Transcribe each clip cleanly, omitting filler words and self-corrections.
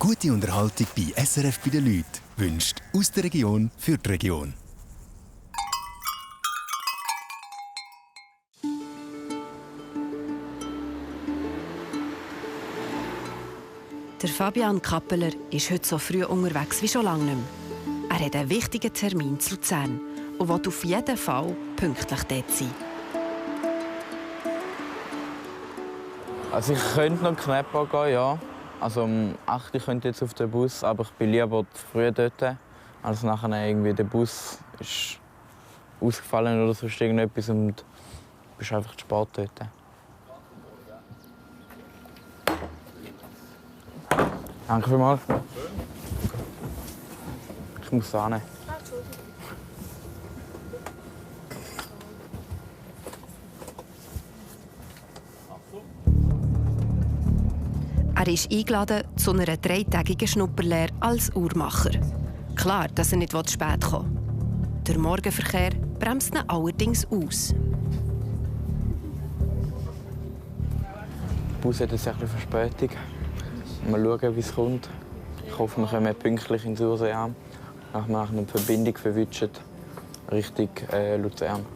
Gute Unterhaltung bei SRF bei den Leuten wünscht aus der Region für die Region. Der Fabian Kappeler ist heute so früh unterwegs wie schon lange nicht mehr. Er hat einen wichtigen Termin zu Luzern und will auf jeden Fall pünktlich dort sein. Also ich könnte noch knapp gehen, ja. Also um 8 Uhr könnte ich jetzt auf den Bus, aber ich bin lieber zu früh dort. Also nachher irgendwie der Bus ist ausgefallen oder sonst irgendetwas und du bist einfach zu spät dort. Danke vielmals. Ich muss da hin. Er ist eingeladen zu einer 3-tägigen Schnupperlehre als Uhrmacher. Klar, dass er nicht zu spät kommt. Der Morgenverkehr bremst ihn allerdings aus. Der Bus hat jetzt ein bisschen Verspätung. Mal schauen, wie es kommt. Ich hoffe, wir kommen pünktlich ins Ursee an. Nach einer Verbindung verwischen Richtung Luzern.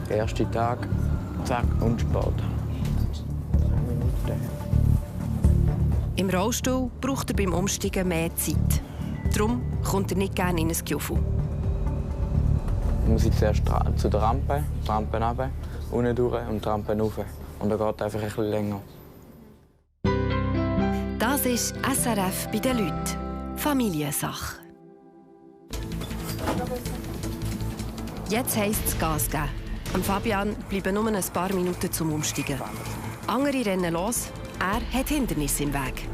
Der erste Tag, zack, und spät. 10 Minuten. Im Rollstuhl braucht er beim Umsteigen mehr Zeit. Darum kommt er nicht gerne in ein Gefühl. Ich muss jetzt zuerst zu der Rampe, die Rampe runter, unten durch und die Rampe rauf. Und dann geht es einfach ein bisschen länger. Das ist SRF bei den Leuten. Familiensache. Jetzt heisst es Gas geben. Am Fabian bleiben nur ein paar Minuten zum Umsteigen. Andere rennen los, er hat Hindernisse im Weg.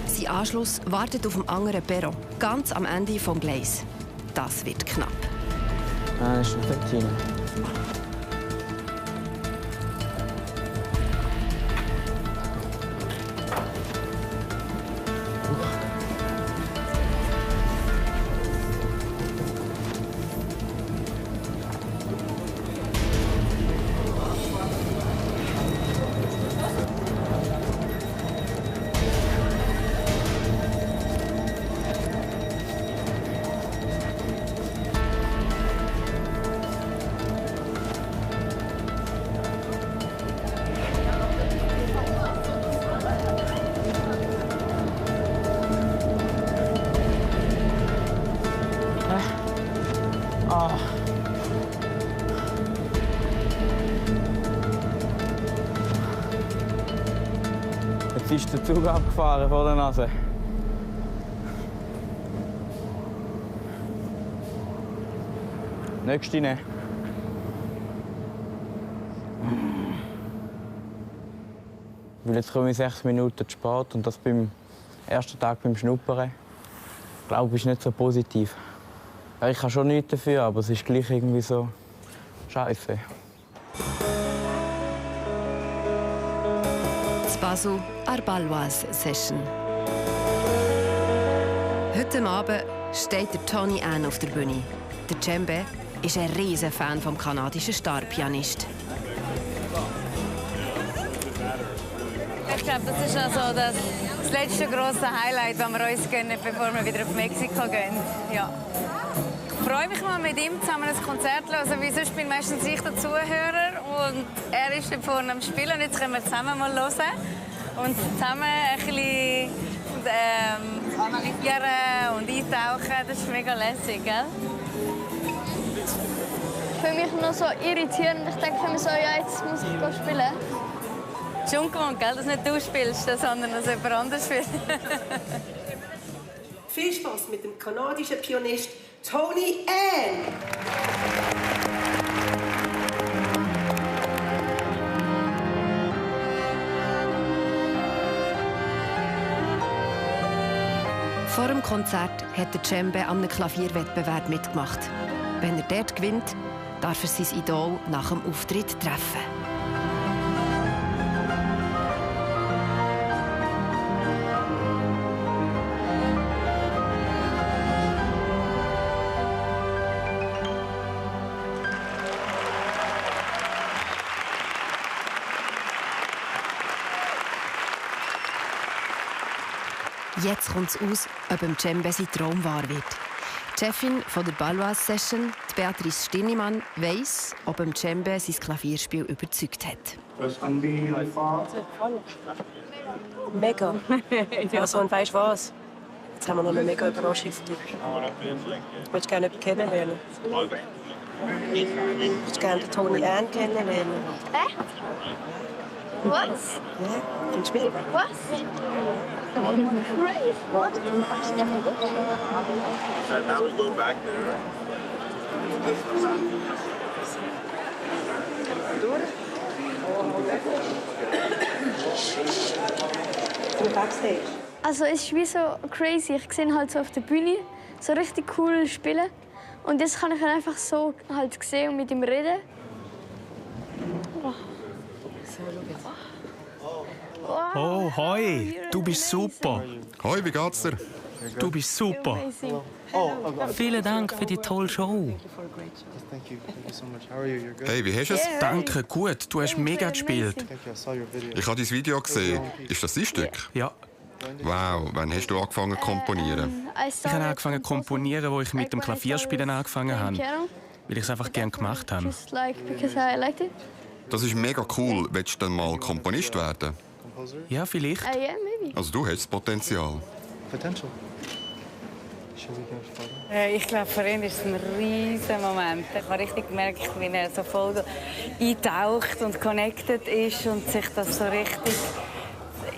Sein Anschluss wartet auf dem anderen Perron, ganz am Ende des Gleis. Das wird knapp. Das ist noch dort rein. Jetzt ist der Zug abgefahren vor der Nase. Nächste nehmen. Weil jetzt komme ich 6 Minuten zu spät und das beim ersten Tag beim Schnuppern. Ich glaube, ist nicht so positiv. Ja, ich kann schon nichts dafür, aber es ist gleich irgendwie so scheiße. Basel Arbalwas Session. Heute Abend steht der Tony Ann auf der Bühne. Der Djembe ist ein riesen Fan vom kanadischen Starpianist. Ich glaube, das ist also das letzte grosse Highlight, das wir uns gönnen, bevor wir wieder auf Mexiko gehen. Ja. Ich freue mich mal, mit ihm zusammen ein Konzert zu hören, weil sonst bin meistens ich der Zuhörer und er ist vorne am Spielen. Und jetzt können wir zusammen mal hören und zusammen ein bisschen analysieren und eintauchen. Das ist mega lässig, gell? Für mich noch so irritierend. Ich denke mir so, ja, jetzt muss ich spielen. Es ist ungewohnt, gell, dass nicht du spielst, sondern dass jemand anderes spielt. Viel Spaß mit dem kanadischen Pianist Tony Ann. Vor dem Konzert hat der Djembe an einem Klavierwettbewerb mitgemacht. Wenn er dort gewinnt, darf er sein Idol nach dem Auftritt treffen. Jetzt kommt es aus, ob dem Cembe sein Traum wahr wird. Die Chefin von der Baloise Session, Beatrice Stirnimann, weiss, ob dem Cembe sein Klavierspiel überzeugt hat. Mega. Also, und weißt du was? Jetzt haben wir noch eine mega Überraschung für dich. Willst du gerne jemanden kennenlernen? Willst du gerne den Tony Ann kennenlernen? Was? Ja, kommst du mit? Was? Great. What? Backstage. Also es ist wie so crazy. Ich sehe ihn halt so auf der Bühne so richtig cool spielen. Und jetzt kann ich ihn einfach so halt sehen und mit ihm reden. Oh, hoi, du bist super. Hoi, wie geht's dir? Du bist super. Amazing. Vielen Dank für die tolle Show. Thank you so much. How are you? You're good? Hey, wie hast du es? Danke, gut. Du hast mega gespielt. Thank you. I saw your video. Ich habe dein Video gesehen. Ist das dein Stück? Ja, Wow, wann hast du angefangen zu komponieren? ich habe angefangen zu komponieren, als ich mit dem Klavierspielen angefangen habe, weil ich es einfach gerne gemacht habe. Just like because I liked it. Das ist mega cool. Willst du dann mal Komponist werden? Composer? Ja, vielleicht. Yeah, maybe. Also du hast das Potenzial. Potential. Should we get a photo? Ich glaube, für ihn ist es ein riesiger Moment. Ich habe richtig gemerkt, wie er so voll eintaucht und connected ist und sich das so richtig,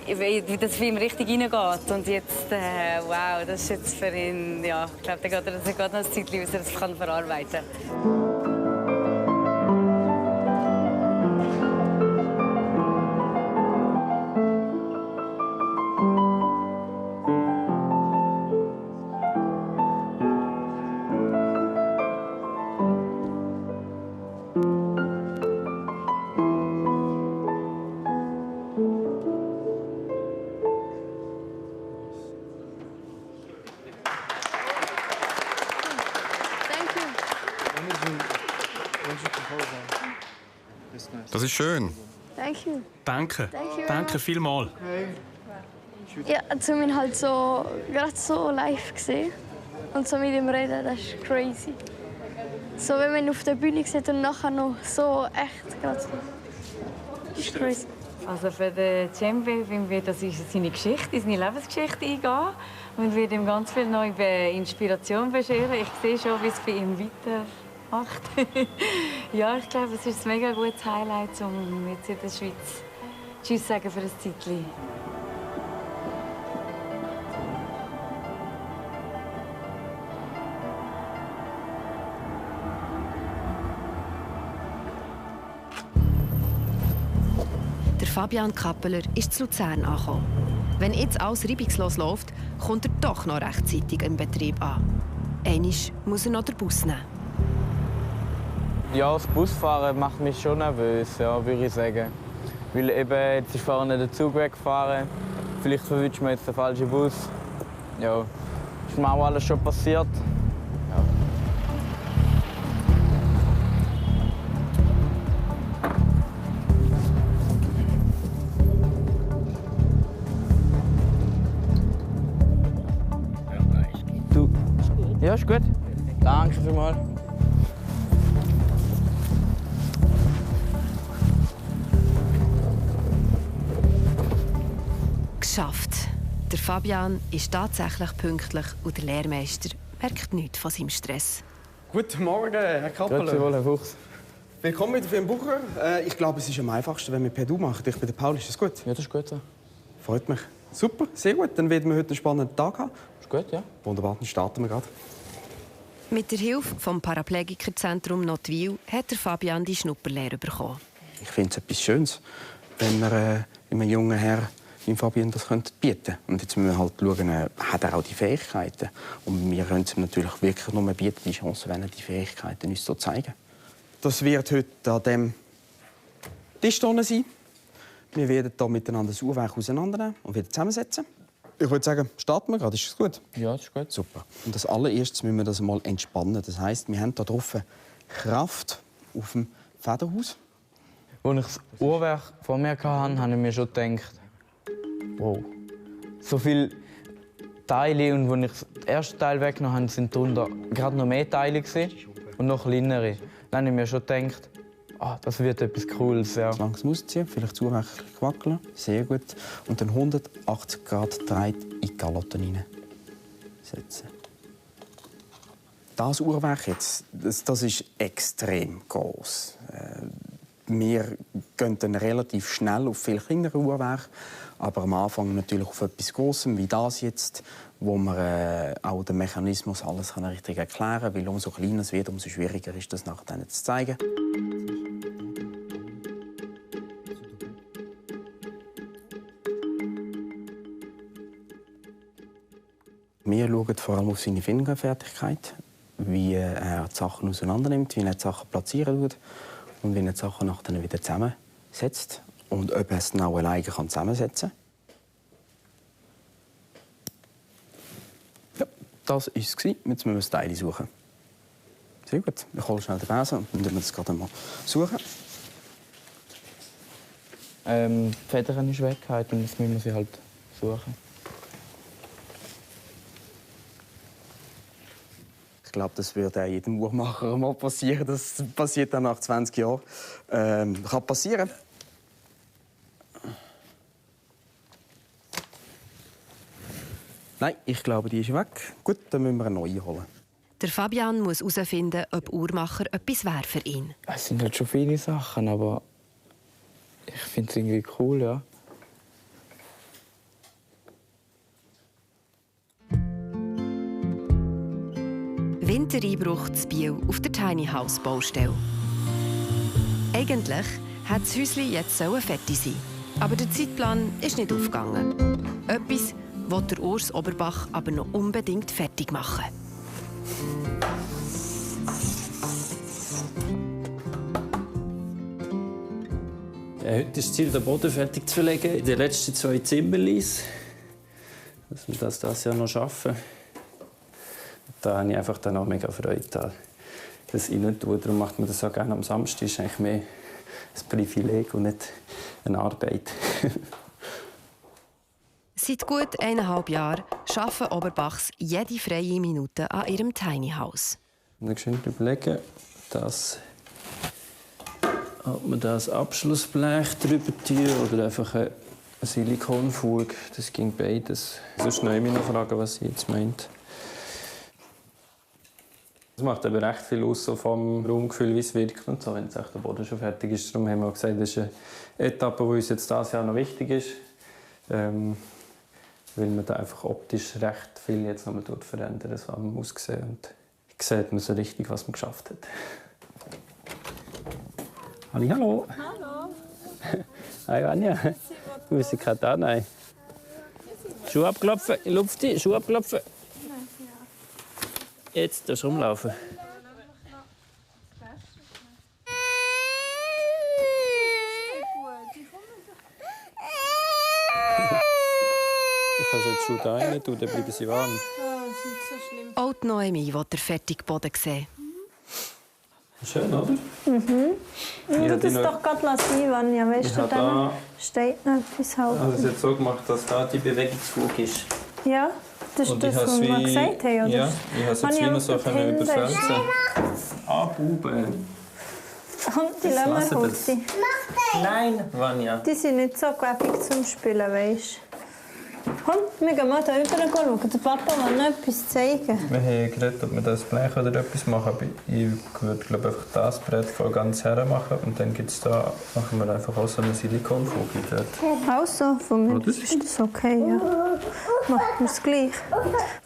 wie das für ihn richtig reingeht. Und jetzt, wow, das ist jetzt für ihn, ja, ich glaube, da geht noch ein Zeitchen, bis er das verarbeiten kann. Thank you. When did you compose that? It's nice. Das ist schön. Thank you. Danke. Thank you. Danke vielmals. Ja, zum ihn halt so gerade so live gesehen und so mit ihm reden, das ist crazy. So wenn man ihn auf der Bühne sieht und nachher noch so echt gerade so. Das ist crazy. Also für den Cembe wird das ist seine Geschichte, seine Lebensgeschichte eingehen und wird ihm ganz viel neue Inspiration bescheren. Ich sehe schon, wie es bei ihm weitermacht. Ja, ich glaube, es ist ein mega gutes Highlight, um jetzt in der Schweiz Tschüss zu sagen für ein Zeitchen. Der Fabian Kappeler ist zu Luzern angekommen. Wenn jetzt alles reibungslos läuft, kommt er doch noch rechtzeitig im Betrieb an. Einmal muss er noch den Bus nehmen. Ja, das Busfahren macht mich schon nervös, ja, würde ich sagen. Weil eben, jetzt ist vorne der Zug weggefahren. Vielleicht verwünscht man jetzt den falschen Bus. Ja, ist mir auch alles schon passiert. Du? Ja, ist gut. Danke vielmals. Geschafft. Der Fabian ist tatsächlich pünktlich und der Lehrmeister merkt nichts von seinem Stress. Guten Morgen, Herr Kappeler. Grüezi wohl, Herr Fuchs. Willkommen wieder für den Bucher. Ich glaube, es ist am einfachsten, wenn wir per Du machen. Ich bin der Paul. Ist das gut? Ja, das ist gut. So. Freut mich. Super, sehr gut. Dann werden wir heute einen spannenden Tag haben. Ist gut, ja. Wunderbar, dann starten wir gerade. Mit der Hilfe vom Paraplegikerzentrum Notwil hat der Fabian die Schnupperlehre bekommen. Ich finde es etwas Schönes, wenn wir einem jungen Herr wie Fabian das bieten könnte. Und jetzt müssen wir halt schauen, hat er auch die Fähigkeiten. Und wir können es ihm natürlich wirklich nur bieten, die Chance, wenn er die Fähigkeiten uns so zeigen. Das wird heute an dem Tisch sein. Wir werden hier miteinander das Uhrwerk auseinandernehmen und wieder zusammensetzen. Ich würde sagen, starten wir gerade. Ist das gut? Ja, das ist gut. Super. Und als allererstes müssen wir das mal entspannen. Das heisst, wir haben hier drauf Kraft auf dem Federhaus. Als ich das Uhrwerk vor mir hatte, habe ich mir schon gedacht, wow, so viel Teile. Und als ich den ersten Teil weggenommen habe, sind darunter gerade noch mehr Teile und noch kleinere. Dann habe ich mir schon gedacht, das wird etwas Cooles. Ja. Langsam ausziehen, vielleicht zusätzlich wackeln. Sehr gut. Und dann 180 Grad dreht in die Kalotten hineinsetzen. Das Uhrwerk jetzt, das ist extrem groß. Wir gehen dann relativ schnell auf viel kleinere Uhrwerke, aber am Anfang natürlich auf etwas Grossem wie das jetzt, wo man auch den Mechanismus alles richtig erklären kann, weil umso kleiner es wird, umso schwieriger ist das nachher zu zeigen. Wir schauen vor allem auf seine Fingerfertigkeit, wie er die Sachen auseinandernimmt, wie er die Sachen platzieren tut und wie er die Sachen nachher wieder zusammensetzt und ob er es dann auch alleine zusammensetzen kann. Ja, das war es. Jetzt müssen wir ein Teil suchen. Sehr gut. Ich hole schnell den Besen und dann suchen wir das gerade mal suchen. Die Federn ist weg und jetzt müssen wir sie halt suchen. Ich glaube, das wird auch jedem Uhrmacher mal passieren. Das passiert dann nach 20 Jahren. Kann passieren. Nein, ich glaube, die ist weg. Gut, dann müssen wir eine neue holen. Der Fabian muss herausfinden, ob Uhrmacher etwas wäre für ihn. Es sind halt schon viele Sachen, aber ich finde es irgendwie cool, ja. Wintereinbruch in Biel auf der Tiny House Baustelle. Eigentlich hätte das Häuschen jetzt fertig sein. Aber der Zeitplan ist nicht aufgegangen. Etwas will der Urs Oberbach aber noch unbedingt fertig machen. Heute ist das Ziel, den Boden fertig zu verlegen. In den letzten 2 Zimmerlis. Dass wir das Jahr noch schaffen. Da habe ich einfach dann auch mega Freude, das reintun. Darum macht man das auch gerne am Samstag. Das ist eigentlich mehr ein Privileg und nicht eine Arbeit. Seit gut 1,5 Jahren arbeiten Oberbachs jede freie Minute an ihrem Tiny House. Dann schön überlegen, ob man das Abschlussblech drüber tun oder einfach eine Silikonfuge. Das ging beides. Sonst noch immer noch fragen, was sie jetzt meint. Es macht aber recht viel aus so vom Raumgefühl, wie es wirkt und so, wenn der Boden schon fertig ist. Darum haben wir auch gesagt, das ist eine Etappe, die uns jetzt dieses Jahr noch wichtig ist. Weil man da einfach optisch recht viel jetzt noch verändern, so am Aussehen. Und sieht man so richtig, was man geschafft hat. Hallo. Hallo. Hi Anja. Du bist gerade da, nein. Schuhe abklopfen, in Luft, Schuhe abklopfen. Jetzt darfst du rumlaufen. Du kannst jetzt die Schuhe da rein tun, dann bleiben sie warm. Auch die Noemi will den fertigen Boden sehen. Schön, oder? Mhm. Du das doch gerade sein, Vanja. Weißt du, dann steht noch etwas halt. Ich habe es jetzt so gemacht, dass da die Bewegungsfuge ist. Ja, das ist das, was wir gesagt haben, oder? Ja, ich habe es jetzt wieder so überfälzen. Buben. Und die lassen wir kurz. Nein, Vanja. Die sind nicht so gewäbig zum Spielen, weißt du. Komm, wir gehen mal da rüber schauen. Der Papa will noch etwas zeigen. Wir haben geredet, ob wir das Blech oder etwas machen. Aber ich würde glaube einfach das Brett von ganz her machen. Und dann machen wir einfach auch so eine Silikonfuge dort. Also, von mir ist das okay, ja. Machen wir es gleich.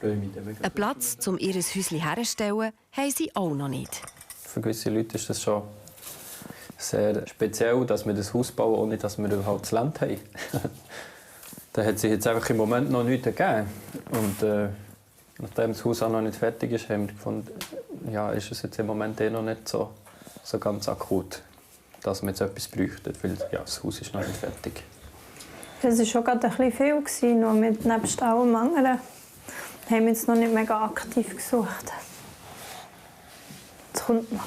Einen Platz, um ihr Häuschen herzustellen, haben sie auch noch nicht. Für gewisse Leute ist das schon sehr speziell, dass wir das Haus bauen, ohne dass wir überhaupt das Land haben. Da hat sich jetzt einfach im Moment noch nichts gegeben. Und nachdem das Haus auch noch nicht fertig ist, haben wir gefunden, ja, ist es jetzt im Moment noch nicht so ganz akut, dass wir jetzt etwas bräuchten, weil ja, das Haus ist noch nicht fertig. Das war schon gerade ein bisschen viel, noch mit nebst allem anderen. Wir haben jetzt noch nicht mega aktiv gesucht. Jetzt kommt noch.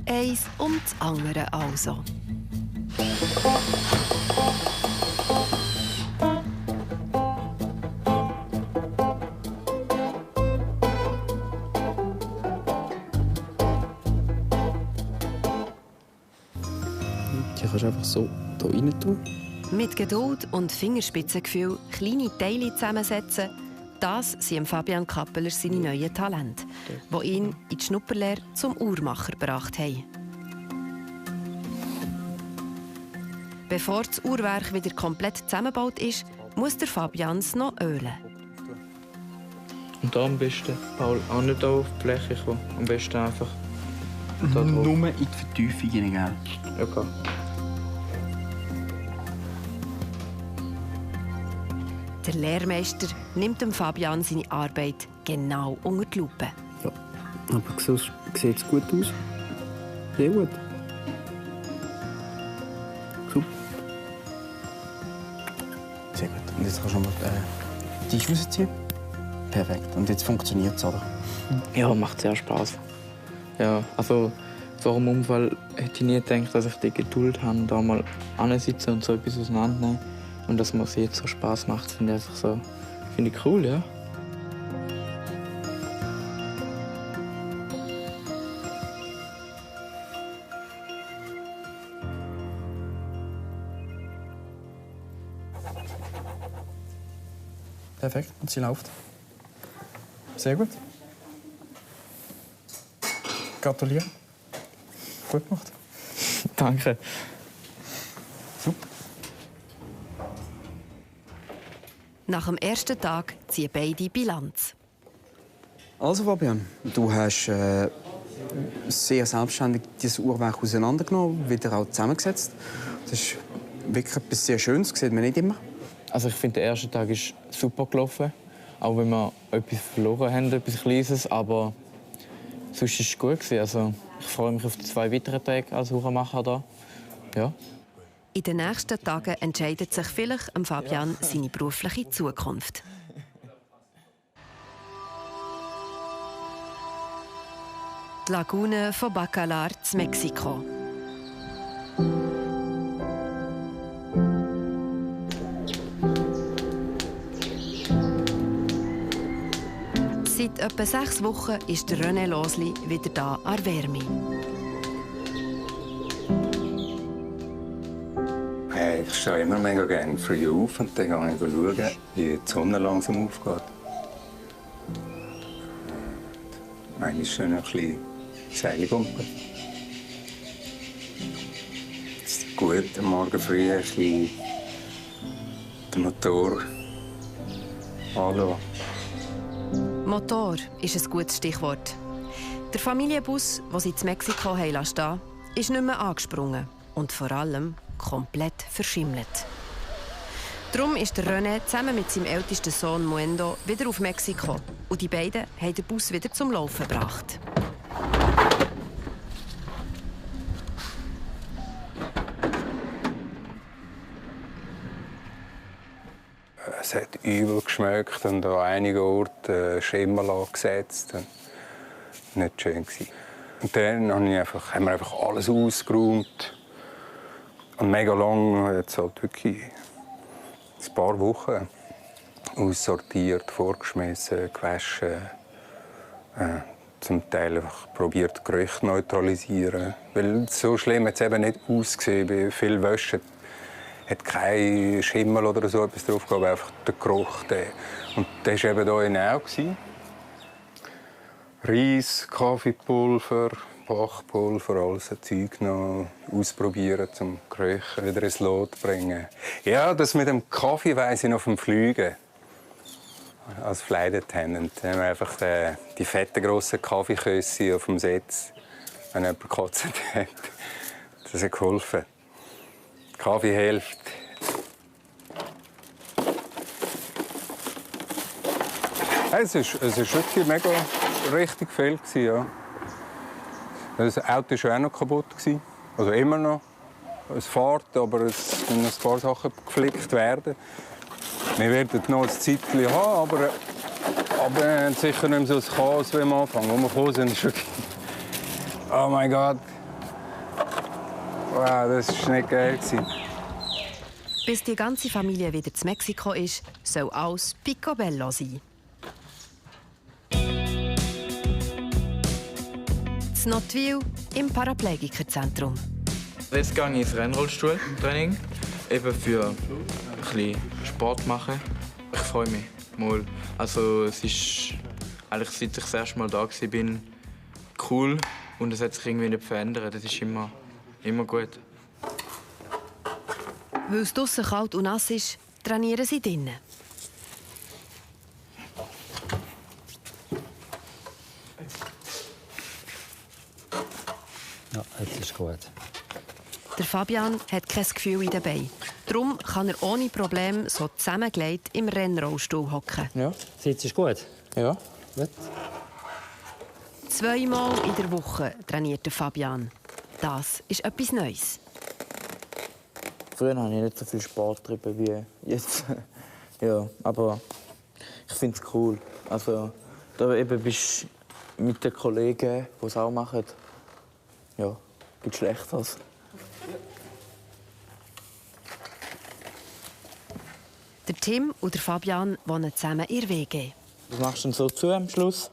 Eins um das andere also. Die kannst du einfach so hier rein tun. Mit Geduld und Fingerspitzengefühl kleine Teile zusammensetzen, das sind Fabian Kappeler seine neuen Talente, die ihn in die Schnupperlehre zum Uhrmacher gebracht haben. Bevor das Uhrwerk wieder komplett zusammengebaut ist, muss der Fabian es noch ölen. Und da am besten, Paul, auch nicht auf die Fläche kommen. Am besten einfach da drauf. Nur in die Vertiefung rein, gell? Okay. Der Lehrmeister nimmt dem Fabian seine Arbeit genau unter die Lupe. Ja, aber sonst sieht es gut aus. Sehr gut. Super. Sehr gut. Und jetzt kannst du mal die Tische rausziehen. Perfekt. Und jetzt funktioniert es, oder? Ja, macht sehr Spaß. Ja, also vor dem Unfall hätte ich nie gedacht, dass ich die Geduld habe, da mal ansitzen und so etwas auseinandernehmen. Und dass mir es jetzt so Spaß macht, finde ich einfach so, finde ich cool, ja. Perfekt. Und sie läuft. Sehr gut. Gratuliere. Gut gemacht. Danke. Super. Nach dem ersten Tag ziehen beide Bilanz. Also Fabian, du hast sehr selbstständig dieses Uhrwerk auseinandergenommen, wieder auch zusammengesetzt. Das ist wirklich etwas sehr Schönes, das sieht man nicht immer. Also ich finde, der erste Tag ist super gelaufen. Auch wenn wir etwas verloren haben, etwas Kleines. Aber sonst war es gut. Also ich freue mich auf die 2 weiteren Tage als Uhrmacher hier. Ja. In den nächsten Tagen entscheidet sich vielleicht Fabian seine berufliche Zukunft. Die Lagune von Bacalar in Mexiko. Seit etwa 6 Wochen ist René Losli wieder da an Wärme. Ich stehe immer mega gerne früh auf und dann gehe ich schauen, wie die Sonne langsam aufgeht. Manchmal schön ein bisschen Seilgumpen. Es ist gut, am Morgen früh ein bisschen den Motor anschauen. Motor ist ein gutes Stichwort. Der Familienbus, den sie in Mexiko stehen lassen, ist nicht mehr angesprungen und vor allem komplett verschimmelt. Darum ist der René zusammen mit seinem ältesten Sohn Muendo wieder auf Mexiko und die beiden haben den Bus wieder zum Laufen gebracht. Es hat übel geschmeckt und an einigen Orten Schimmel angesetzt. Nicht schön gewesen. Und dann haben wir einfach alles ausgeräumt. Und mega lang, jetzt halt wirklich ein paar Wochen aussortiert, vorgeschmissen, gewaschen. Zum Teil einfach probiert, Gerüche zu neutralisieren. Weil so schlimm hat es eben nicht ausgesehen. Bei viel Wäsche hat kein Schimmel oder so etwas drauf gehabt, einfach der Geruch. Und das war eben hier in Au. Reis, Kaffeepulver, Bachpulver, alles so Zeug noch ausprobieren, um Gerüche wieder ins Lot zu bringen. Ja, das mit dem Kaffee weiss ich noch vom Fliegen. Als Flight Attendant haben wir einfach die fetten, grossen Kaffeeküsse auf dem Sitz, wenn jemand gekotzt hat. Das hat geholfen. Die Kaffee hilft. Es ist wirklich mega richtig viel. Ja. Das Auto war auch noch kaputt. Also immer noch. Es fährt, aber es müssen ein paar Sachen geflickt werden. Wir werden noch ein Zeitchen haben, aber wir haben sicher nicht mehr so ein Chaos wie am Anfang. Als wir gekommen sind, ist wirklich... Oh mein Gott. Wow, das war nicht geil. Bis die ganze Familie wieder zu Mexiko ist, soll alles picobello sein. In Nottwil im Paraplegikerzentrum. Jetzt gehe ich ins Rennrollstuhltraining, eben für ein bisschen Sport machen. Ich freue mich mal. Also es ist eigentlich, seit ich das erste Mal da war, cool und es hat sich irgendwie nicht verändert. Das ist immer gut. Weil es draussen kalt und nass ist, trainieren sie drinnen. Ja, jetzt ist gut. Der Fabian hat kein Gefühl in den Beinen. Darum kann er ohne Probleme so zusammengelegt im Rennrollstuhl hocken. Ja. Sitzt ist gut? Ja. Gut. 2-mal in der Woche trainiert der Fabian. Das ist etwas Neues. Früher habe ich nicht so viel Sport getrieben wie jetzt. Ja, aber ich finde es cool. Also, da eben bist du mit den Kollegen, die es auch machen, ja, gibt Schlechteres. Der Tim und der Fabian wohnen zusammen in der WG. Das machst du dann so zu am Schluss.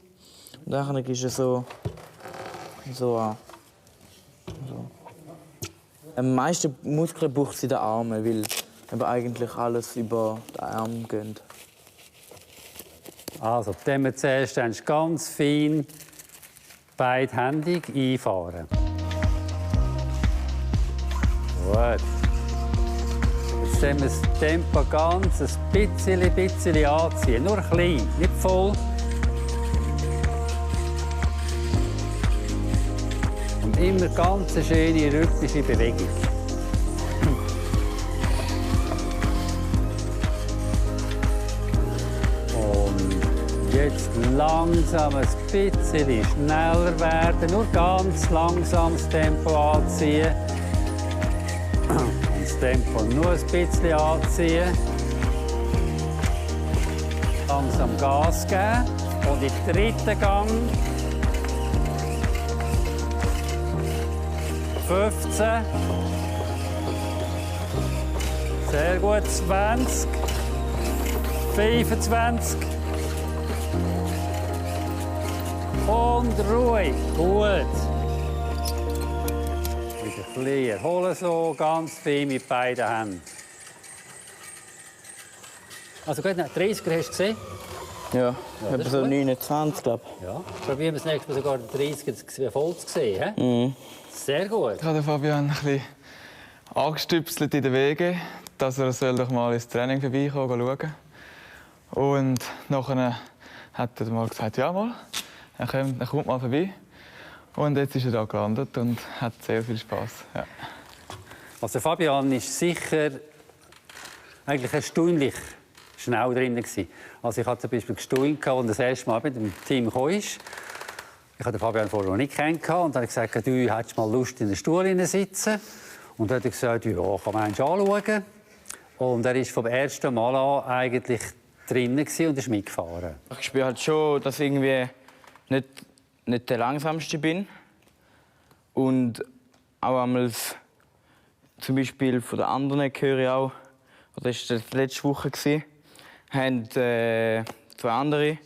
Und dann gehst du so an. So. Am meisten Muskeln braucht es in den Armen, weil eben eigentlich alles über den Arm geht. Also, dann wir zuerst ganz fein beidhändig einfahren. Gut. Jetzt wir das Tempo ganz ein bisschen anziehen. Nur klein, nicht voll. Und immer ganz eine schöne rhythmische Bewegung. Und jetzt langsam ein bisschen schneller werden. Nur ganz langsam das Tempo anziehen. Das Tempo nur ein bisschen anziehen. Langsam Gas geben. Und im dritten Gang 15. Sehr gut. 20. 25. Und ruhig. Gut. Wieder ein bisschen erholen, so ganz viel mit beiden Händen. Also gut, 30er hast du gesehen? Ja, etwa so 29, glaube ich. Ja. Probieren wir das nächste Mal sogar den 30er voll zu sehen. Mhm. Sehr gut. Ich habe den Fabian ein bisschen angestüpselt in den Wegen, dass er doch mal ins Training vorbeikommen schauen. Und nachher hat er mal gesagt, ja mal, er kommt mal vorbei. Und jetzt ist er da gelandet und hat sehr viel Spass. Ja. Also Fabian ist sicher eigentlich erstaunlich schnell drin. Also ich hatte zum Beispiel gestaunt, als er das erste Mal mit dem Team kam. Ich hatte den Fabian vorher noch nicht kennengelernt. Und dann habe ich gesagt, du hättest mal Lust, in den Stuhl zu sitzen. Und dann hat er gesagt, ja, kann man anschauen. Und er war vom ersten Mal an eigentlich drinnen und ist mitgefahren. Ich spüre halt schon, dass ich irgendwie nicht der Langsamste bin. Und auch einmal zum Beispiel von den anderen höre ich auch, oder das war letzte Woche, haben zwei andere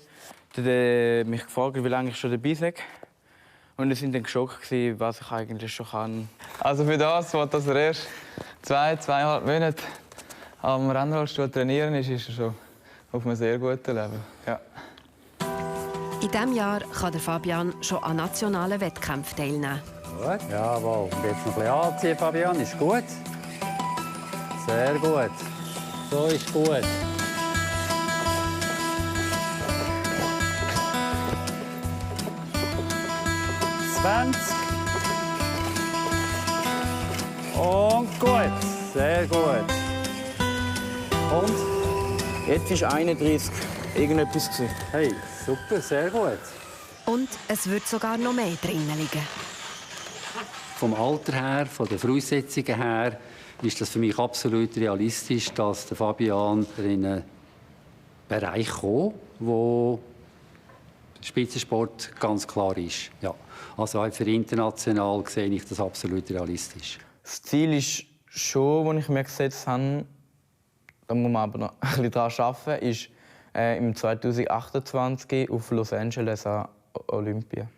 mich gefragt, wie lange ich schon dabei bin. Und sie waren dann geschockt, was ich eigentlich schon kann. Also für das, dass er erst 2,5 Monate am Rennrollstuhl trainieren ist er schon auf einem sehr guten Level. Ja. In diesem Jahr kann der Fabian schon an nationalen Wettkämpfen teilnehmen. Gut, jawohl. Und jetzt noch ein bisschen anziehen, Fabian, ist gut. Sehr gut. So ist gut. Und gut. Sehr gut. Und? Jetzt ist 31 irgendetwas. Hey, super, sehr gut. Und es wird sogar noch mehr drinnen liegen. Vom Alter her, von den Voraussetzungen her, ist das für mich absolut realistisch, dass der Fabian in einen Bereich kommt, wo Spitzensport ganz klar ist. Ja. Also für international sehe ich das absolut realistisch. Das Ziel ist schon, das ich mir gesetzt habe, da muss man aber noch ein bisschen daran arbeiten, ist im 2028 auf Los Angeles an Olympia,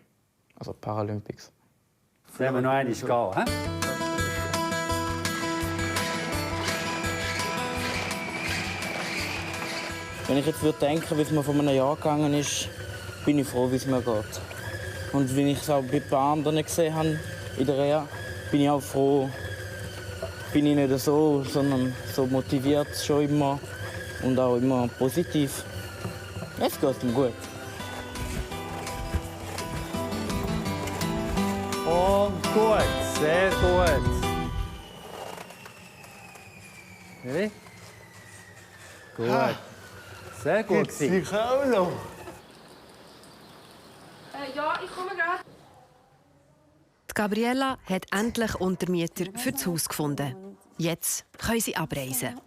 also Paralympics. Sollen wir noch einmal gehen? He? Wenn ich jetzt denke, wie es mir vor einem Jahr gegangen ist, bin ich froh, wie es mir geht. Und wenn ich es auch bei ein paar anderen gesehen habe in der Reha, bin ich auch froh. Bin ich nicht so, sondern so motiviert schon immer und auch immer positiv. Es geht ihm gut. Und gut, sehr gut. Wie? Gut. Sehr gut. Ich auch noch. Ja, ich komme gerade. Gabriella hat endlich Untermieter für das Haus gefunden. Jetzt können sie abreisen.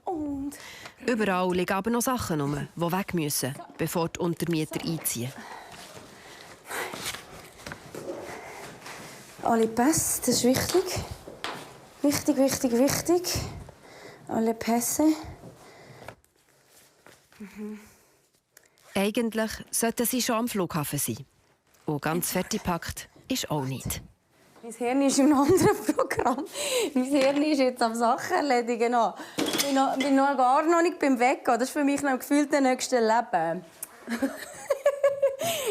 Überall liegen aber noch Sachen rum, die weg müssen, bevor die Untermieter einziehen. Alle Pässe, das ist wichtig. Wichtig, wichtig, wichtig. Alle Pässe. Eigentlich sollten sie schon am Flughafen sein. Und ganz fertig gepackt ist auch nicht. Mein Hirn ist in einem anderen Programm. Mein Hirn ist jetzt am Sachen erledigen. Ich bin noch gar nicht beim Weggehen. Das ist für mich noch gefühlt das nächste Leben.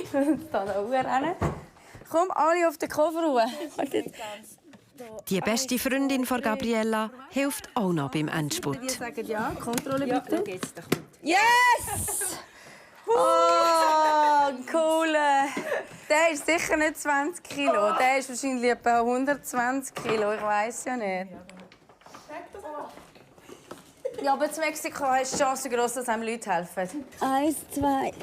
Ich muss jetzt hier noch rennen. Komm, alle auf den Koffer ruhen. Die beste Freundin von Gabriella hilft auch noch beim Endspurt. Die sagen ja, Kontrolle bitte. Ja, Yes! Oh, cool. Der ist sicher nicht 20 Kilo. Der ist wahrscheinlich etwa 120 Kilo. Ich weiß ja nicht. Ja, aber in Mexiko ist die Chance groß, dass einem Leute helfen. 1, 2.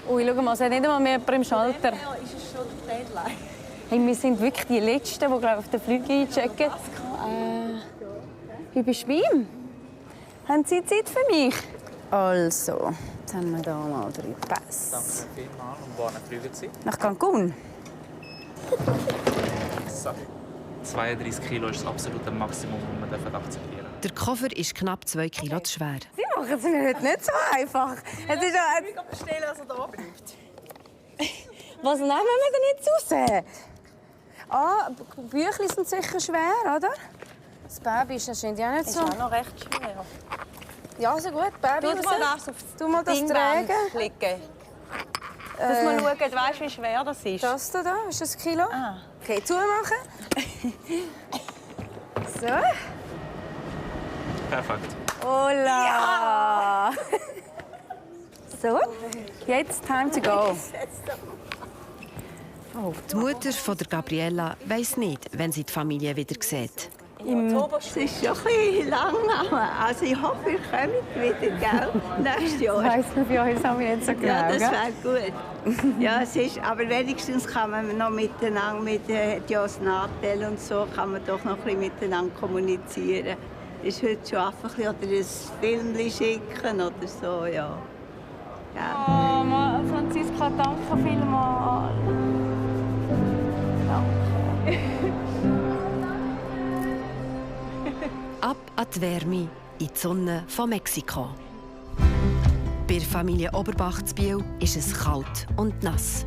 Ui, schau mal, es hat nicht einmal mehr jemand im Schalter. Ja, ist es schon die Deadline? Hey, wir sind wirklich die Letzten, die glaub, auf den Flüge einchecken. Wie bist du bei ihm? Haben Sie Zeit für mich? Also, jetzt haben wir hier mal 3 Pässe. Danke vielmals. Und wohin fliegen Sie? Nach Cancun. So. 32 Kilo ist das absolute Maximum, das man akzeptieren darf. Der Koffer ist knapp 2 Kilo zu schwer. Sie machen es mir heute nicht so einfach. Es ist ja... Ich kann bestellen, was er da bleibt. Was nehmen wir denn jetzt raus? Ah, Büchlein sind sicher schwer, oder? Das Baby ist wahrscheinlich auch nicht so. Ist auch noch recht schwer. Ja, so gut. Baby Tu mal das auf du mal das Ding tragen. klicken. Dass man schaut, weißt, wie schwer das ist. Das da, ist das 1 Kilo? Ah. Okay, zumachen. So. Perfekt. Hola! Ja. So, jetzt time to go. Oh, die Mutter von der Gabriella weiss nicht, wenn sie die Familie wieder sieht. Es ist schon ein bisschen lang. Also ich hoffe, ihr kommt wieder, gell? Nächstes Jahr. Das heisst für euch auch nicht so genau. Ja, das gell? wäre gut. Ja, es ist, aber wenigstens kann man noch miteinander, mit ja, das Nachteil und so, kann man doch noch ein bisschen miteinander kommunizieren. Ist heute schon einfach oder ein Film schicken oder so, ja. Ja. Oh, Franziska, danke vielmals. Danke. Ab an die Wärme, in die Sonne von Mexiko. Bei der Familie Oberbach zu Biel ist es kalt und nass.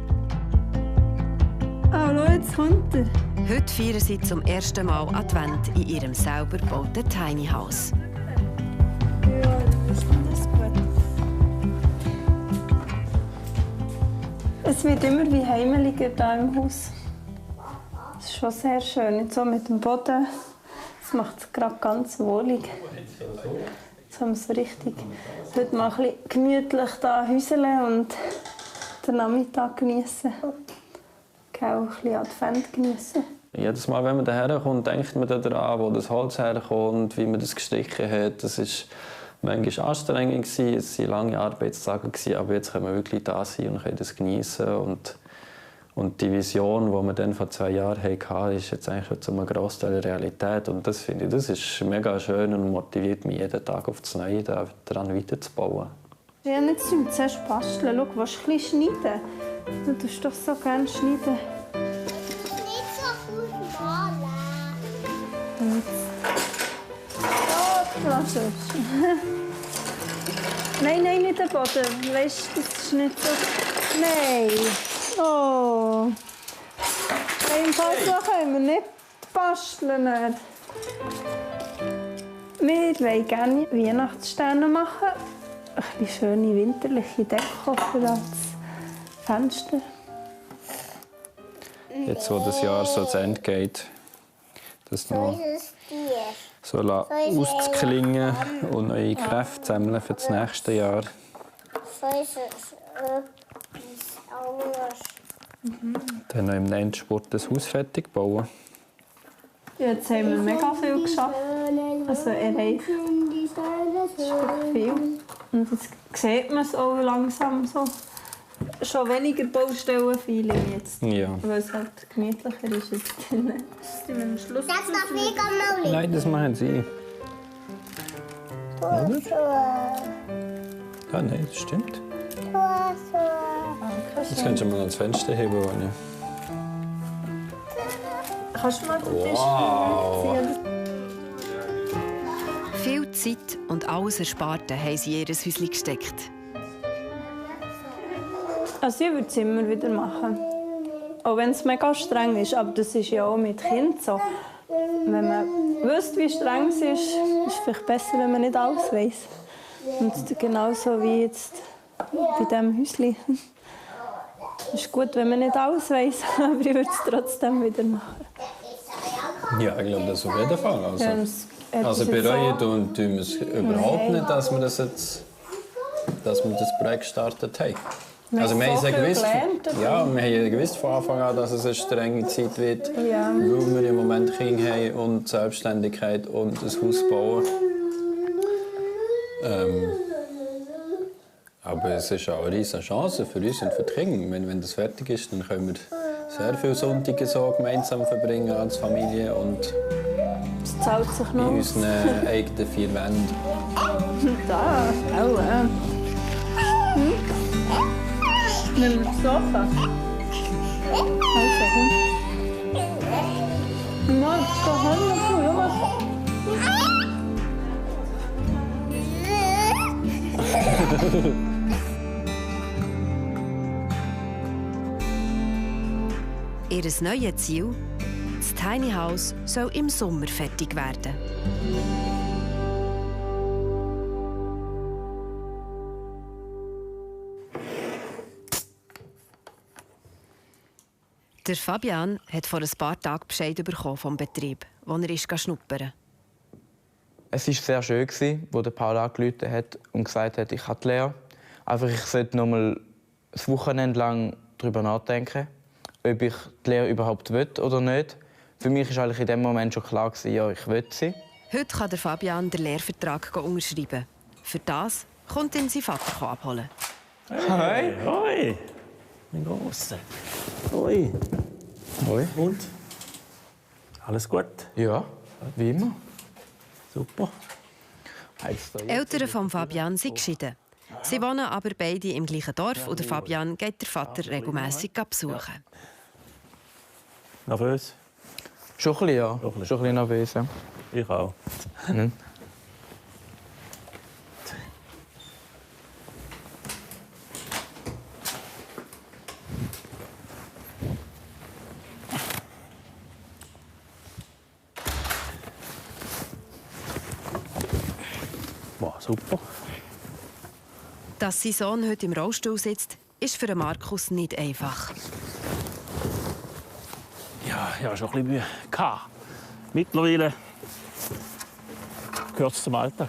Oh, schau, jetzt kommt er. Heute feiern sie zum ersten Mal Advent in ihrem selber gebauten Tiny House. Ja, ist das gut. Es wird immer wie heimeliger hier im Haus. Es ist schon sehr schön, jetzt so mit dem Boden. Das macht es gerade ganz wohlig. Jetzt haben wir es richtig. Heute mal ein bisschen gemütlich hier häuseln und den Nachmittag genießen. Auch ein bisschen Advent genießen. Jedes Mal, wenn man hierher kommt, denkt man daran, wo das Holz herkommt, wie man das gestrichen hat. Das war manchmal anstrengend, es waren lange Arbeitstage, aber jetzt können wir wirklich da sein und können das genießen. Und die Vision, die wir dann vor 2 Jahren hatten, ist jetzt eigentlich schon zu einem Grossteil Realität. Und das finde ich, das ist mega schön und motiviert mich jeden Tag aufs Neue, daran weiterzubauen. Ja, nicht so, zuerst basteln. Schau, willst du ein bisschen schneiden? Du tust doch so gerne schneiden. Nicht so gut malen. Ja, lass es. Nein, nein, nicht den Boden. Weißt du, das ist nicht so... Nein. Oh. Im Fall so können wir nicht. basteln wir. Wir wollen gerne Weihnachtssterne machen. Ein bisschen schöne winterliche Deko für das Fenster. Jetzt, wo das Jahr so zu Ende geht, das noch so auszuklingen und neue Kräfte sammeln für das nächste Jahr. Dann noch im Endspurt das Haus fertig bauen. Jetzt haben wir mega viel geschafft. Also erreicht. Das ist wirklich viel. Und jetzt sieht man es auch langsam so. Schon weniger Baustellen viele jetzt. Ja. Weil es halt gemütlicher ist jetzt drin. Das darf mega mal. Nein, das machen Sie. Oder? Ja, nein, das stimmt. Jetzt kannst du mal ans Fenster heben, Vanja. Kannst du mal den Tisch Wow. Viel Zeit und alles Ersparte haben sie in ihr Häuschen gesteckt. Also ich würde es immer wieder machen. Auch wenn es mega streng ist, aber das ist ja auch mit Kindern so. Wenn man wüsste, wie streng es ist, ist es vielleicht besser, wenn man nicht alles weiss. Und genauso wie jetzt bei diesem Häuschen. Es ist gut, wenn man nicht alles weiss, aber ich würde es trotzdem wieder machen. Ja, ich glaube, das auf jeden Fall. Also, Ja, also bereuen tun wir es überhaupt nicht, dass wir das Projekt gestartet haben. Also wir haben ja gewusst, von Anfang an, dass es eine strenge Zeit wird, weil wir im Moment Kinder haben und Selbstständigkeit und ein Haus bauen. Aber es ist auch eine riesige Chance für uns und für die Kinder. Wenn das fertig ist, dann können wir sehr viele Sonntage so gemeinsam verbringen als Familie und es zahlt sich noch in unseren eigenen 4 Wänden. Da, auch. Nimm das Sofa. Also, Mann, da haben wir Ihr neues Ziel? Das Tiny House soll im Sommer fertig werden. Der Fabian hat vor ein paar Tagen Bescheid bekommen vom Betrieb, wo er schnuppern. Es war sehr schön, als der Paul angerufen hat und gesagt hat, ich habe die Lehre. Einfach, ich sollte noch mal ein Wochenende lang darüber nachdenken, ob ich die Lehre überhaupt will oder nicht. Für mich war eigentlich in dem Moment schon klar, ja, ich will sie. Heute kann der Fabian den Lehrvertrag unterschreiben. Für das kommt ihn sein Vater abholen. Hey. Hoi. Mein Grosser. Hoi. Hoi. Und? Alles gut? Ja, wie immer. Super. Die Eltern von Fabian sind geschieden. Sie wohnen aber beide im gleichen Dorf und der Fabian geht der Vater regelmässig besuchen. Nervös? Schon ein bisschen, ja. Schon ein bisschen nervös, ja. Ich auch. Mhm. Wow, super. Dass sein Sohn heute im Rollstuhl sitzt, ist für Markus nicht einfach. Ja, ich hatte schon ein bisschen Mühe. Mittlerweile gehört es zum Alltag.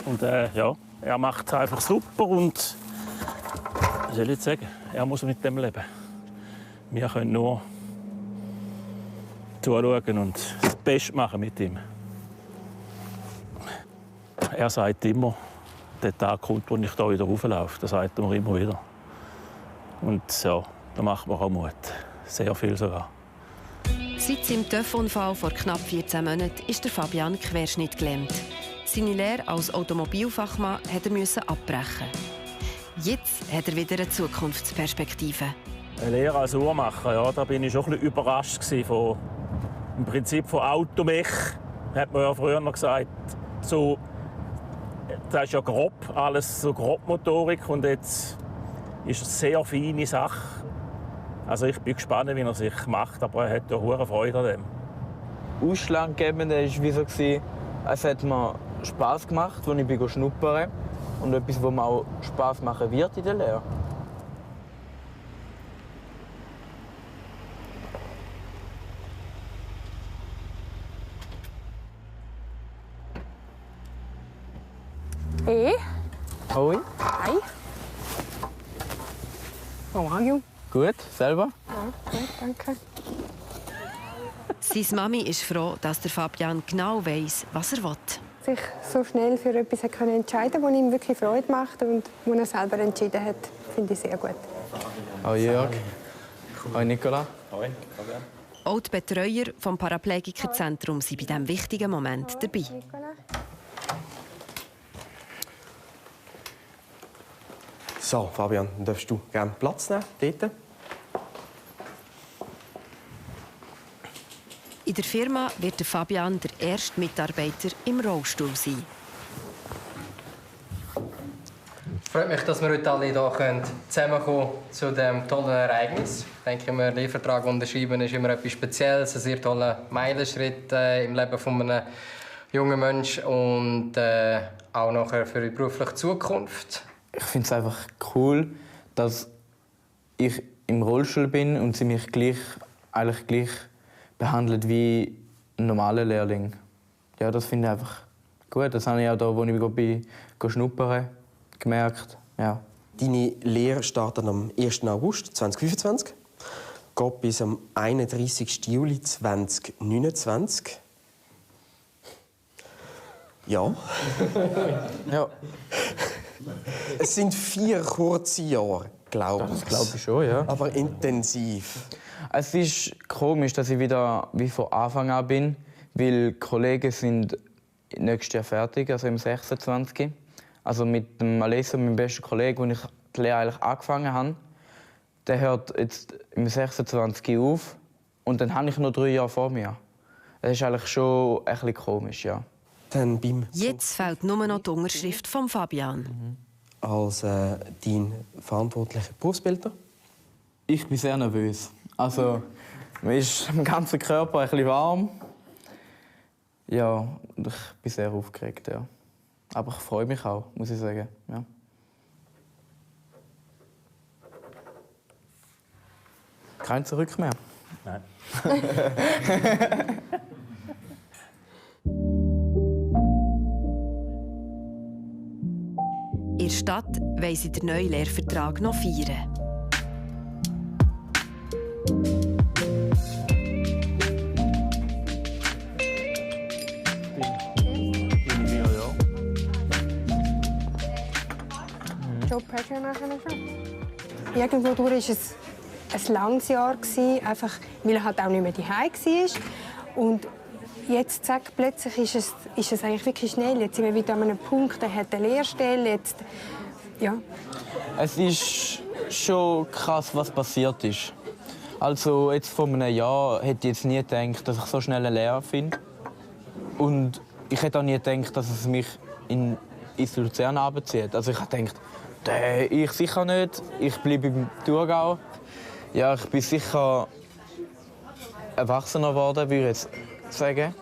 Und ja, er macht es einfach super und was soll ich jetzt sagen? Er muss mit dem leben. Wir können nur zuschauen und das Beste machen mit ihm. Er sagt immer, der Tag kommt, wo ich hier wieder rauflaufe. Das sagt er mir immer wieder. Und ja, da macht mir auch Mut. Sehr viel sogar. Seit seinem TÜV-Unfall vor knapp 14 Monaten ist der Fabian querschnittgelähmt. Seine Lehre als Automobilfachmann musste er abbrechen. Jetzt hat er wieder eine Zukunftsperspektive. Eine Lehre als Uhrmacher, ja, da bin ich schon ein bisschen überrascht von, im Prinzip von Automech. Hat man ja früher noch gesagt, so, das ist ja grob, alles so Grobmotorik und jetzt ist es eine sehr feine Sache. Also ich bin gespannt, wie er sich macht, aber er hat ja hohe Freude an dem. Ausschlaggebende war wie so, es hat mir Spass gemacht, als ich schnuppern und etwas, was mir auch Spass machen wird in der Lehre. Hey. Hoi. Hi. How are you? Gut, selber? Ja, gut, danke. Seine Mami ist froh, dass der Fabian genau weiss, was er will. Sich so schnell für etwas entscheiden, das ihm wirklich Freude macht und wo er selber entschieden hat, finde ich sehr gut. Hallo Jörg. Hallo Nicola. Hoi, Fabian. Auch die Betreuer vom Paraplegikerzentrum sind bei diesem wichtigen Moment dabei. So, Fabian, dann darfst du gerne Platz nehmen, dort. In der Firma wird der Fabian der erste Mitarbeiter im Rollstuhl sein. Es freut mich, dass wir heute alle hier zusammenkommen zu diesem tollen Ereignis. Ich denke, einen Lehrvertrag unterschreiben ist immer etwas Spezielles, ein sehr toller Meilenschritt im Leben eines jungen Menschen und auch nachher für die berufliche Zukunft. Ich finde es einfach cool, dass ich im Rollstuhl bin und sie mich eigentlich gleich behandelt wie ein normaler Lehrling. Ja, das finde ich einfach gut. Das habe ich auch da, wo ich schnuppern gemerkt. Ja. Deine Lehre startet am 1. August 2025, geht bis am 31. Juli 2029. Ja. Ja. Es sind 4 kurze Jahre, glaube ich. Das glaube ich schon, ja. Aber intensiv. Es ist komisch, dass ich wieder wie von Anfang an bin, weil die Kollegen sind nächstes Jahr fertig, also im 26. Also mit dem Alessio, meinem besten Kollegen, wo ich die Lehre eigentlich angefangen habe, der hört jetzt im 26 auf und dann habe ich noch 3 Jahre vor mir. Das ist eigentlich schon ein bisschen komisch, ja. Dann beim Jetzt fehlt nur noch die Unterschrift von Fabian. Als dein verantwortlicher Berufsbilder? Ich bin sehr nervös. Also, mir ist im ganzen Körper ein bisschen warm. Ja, und ich bin sehr aufgeregt, ja. Aber ich freue mich auch, muss ich sagen. Ja. Kein Zurück mehr. Nein. In der Stadt wollen sie den neuen Lehrvertrag noch feiern. Pressure nachher schon. Irgendwo durch war es ein langes Jahr, einfach weil er halt auch nicht mehr daheim war. Und jetzt, zack, plötzlich ist es eigentlich wirklich schnell. Jetzt sind wir wieder an einem Punkt, er hat eine Lehrstelle. Jetzt, ja. Es ist schon krass, was passiert ist. Also jetzt vor einem Jahr hätte ich jetzt nie gedacht, dass ich so schnell eine Lehre finde. Und ich hätte auch nie gedacht, dass es mich ins Luzern runterzieht. Also ich habe gedacht, ich sicher nicht. Ich bleibe im Thurgau. Ja, ich bin sicher erwachsener geworden, würde ich jetzt sagen.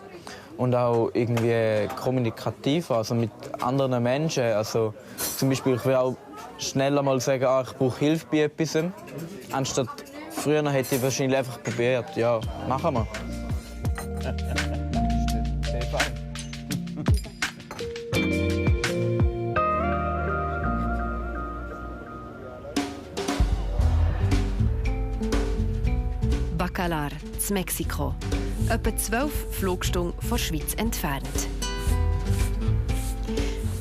Und auch irgendwie kommunikativer, also mit anderen Menschen. Also zum Beispiel, ich will auch schneller mal sagen, ich brauche Hilfe bei etwas. Anstatt früher hätte ich wahrscheinlich einfach probiert, ja, machen wir. Bacalar, in Mexiko. Etwa 12 Flugstunden von der Schweiz entfernt.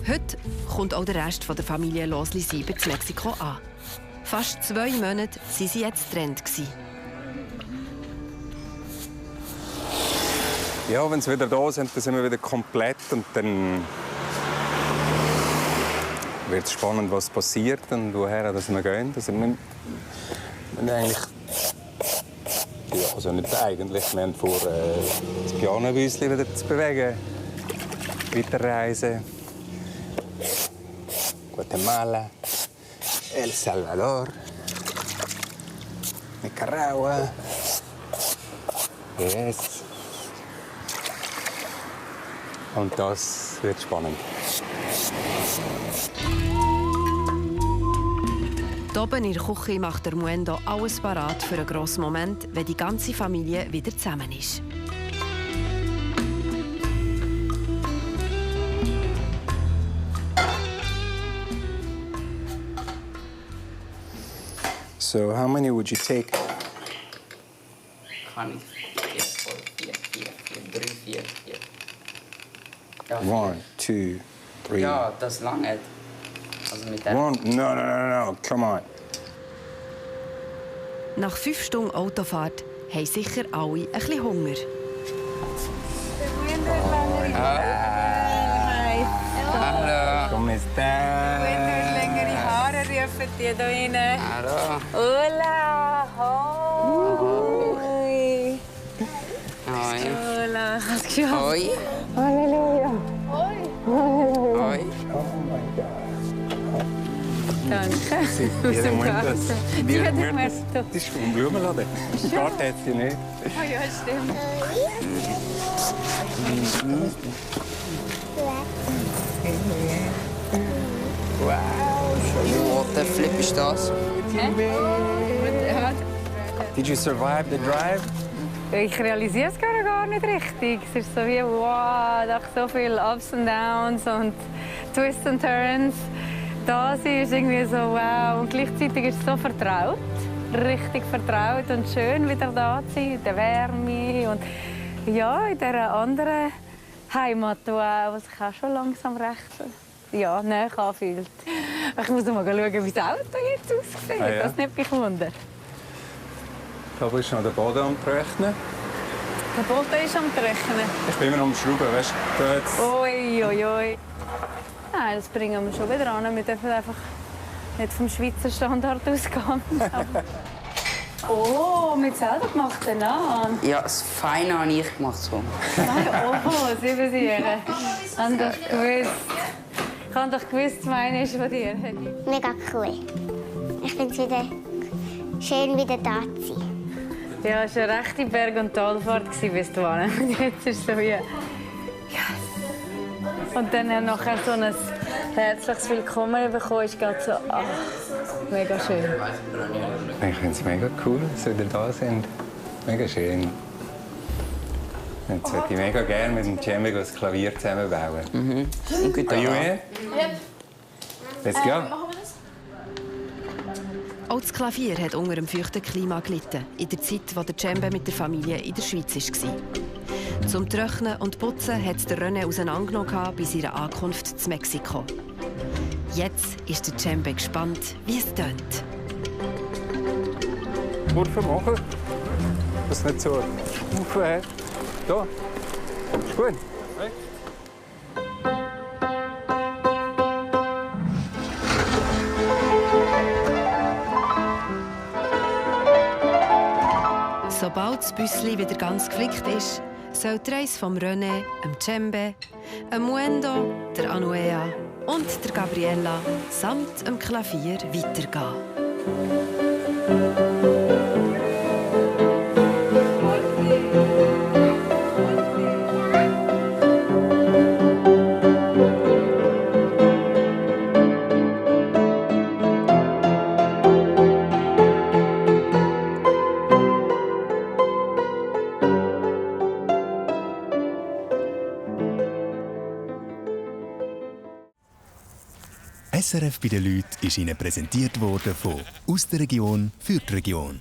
Heute kommt auch der Rest der Familie Losli-Sieber in Mexiko an. Fast 2 Monate waren sie jetzt getrennt. Ja, wenn sie wieder da sind, dann sind wir wieder komplett und dann wird es spannend, was passiert und woher dass wir gehen. Also wir eigentlich, ja, also nicht eigentlich, wir haben vor, das Pianobüsli wieder zu bewegen, weiterreisen. Guatemala, El Salvador, Nicaragua. Yes. Und das wird spannend. Hier oben in der Küche macht der Muendo alles parat für einen grossen Moment, wenn die ganze Familie wieder zusammen ist. So, how many would you take? Kann ich 4, 3, 4. Ja, 1, 2, 3. Ja, das lange. Also mit der. No, come on. Nach 5 Stunden Autofahrt haben sicher alle ein bisschen Hunger. Hi. Hallo. Come sta? Wenn du längere Haare rufen die hier rein. Hallo. Hola. Hoi. Hoi. Hola. Hast du geschafft? Hoi. Halleluja. Hoi. Hoi. Danke. Jeder Moment das. Jeder Moment das. Das ist vom Blumenladen. Die Karte hat sie nicht. Oh ja, stimmt. Wow, what the flip ist das? Did you survive the drive? Ich realisiere es gar nicht richtig. Es ist so wie, wow, da so viele Ups und Downs und Twists und Turns. Das ist irgendwie so, wow. Und gleichzeitig ist es so vertraut. Richtig vertraut und schön, wieder da zu sein, in der Wärme. Und ja, in dieser anderen Heimat, die sich auch schon langsam recht näher anfühlt. Ich muss mal schauen, wie das Auto jetzt aussieht. Ah, ja. Das nimmt mich Wunder. Da bist du noch den Boden am Rechnen. Der Boden ist am Rechnen. Ich bin immer noch am Schrauben, weißt du? Jetzt. Oi. Nein, das bringen wir schon wieder an. Wir dürfen einfach nicht vom Schweizer Standard ausgehen. Oh, mit selber gemacht den an. Ja, das Feine habe ich gemacht. So. Oh, Sie versichern. Ich habe doch gewusst. Ich habe doch gewusst, meine ist von dir. Mega cool. Ich finde es wieder schön, wieder da zu sein. Ja, es war eine rechte Berg- und Talfahrt bis dahin. Und jetzt ist es so wie... Yes. Und dann nachher so ein herzliches Willkommen bekommen, ist gerade so... Ach, mega schön. Ich finde es mega cool, dass wir wieder da sind. Mega schön. Jetzt würde ich mega gerne mit dem Cembe das Klavier zusammenbauen. Mhm. Und Are you in? Let's go. Auch das Klavier hat unter dem feuchten Klima gelitten, in der Zeit, in der Cembe mit der Familie in der Schweiz war. Zum Trocknen und Putzen hat der René auseinandergenommen bei seiner Ankunft zu Mexiko. Jetzt ist der Cembe gespannt, wie es tönt. Kurve machen, dass es nicht so aufhört. Da. Ist gut. Sobald das Büssli wieder ganz geflickt ist, soll die Reise vom René, dem Cembe, dem Muendo, der Anuea und der Gabriella samt dem Klavier weitergehen. SRF bei den Leuten ist Ihnen präsentiert worden von «Aus der Region für die Region».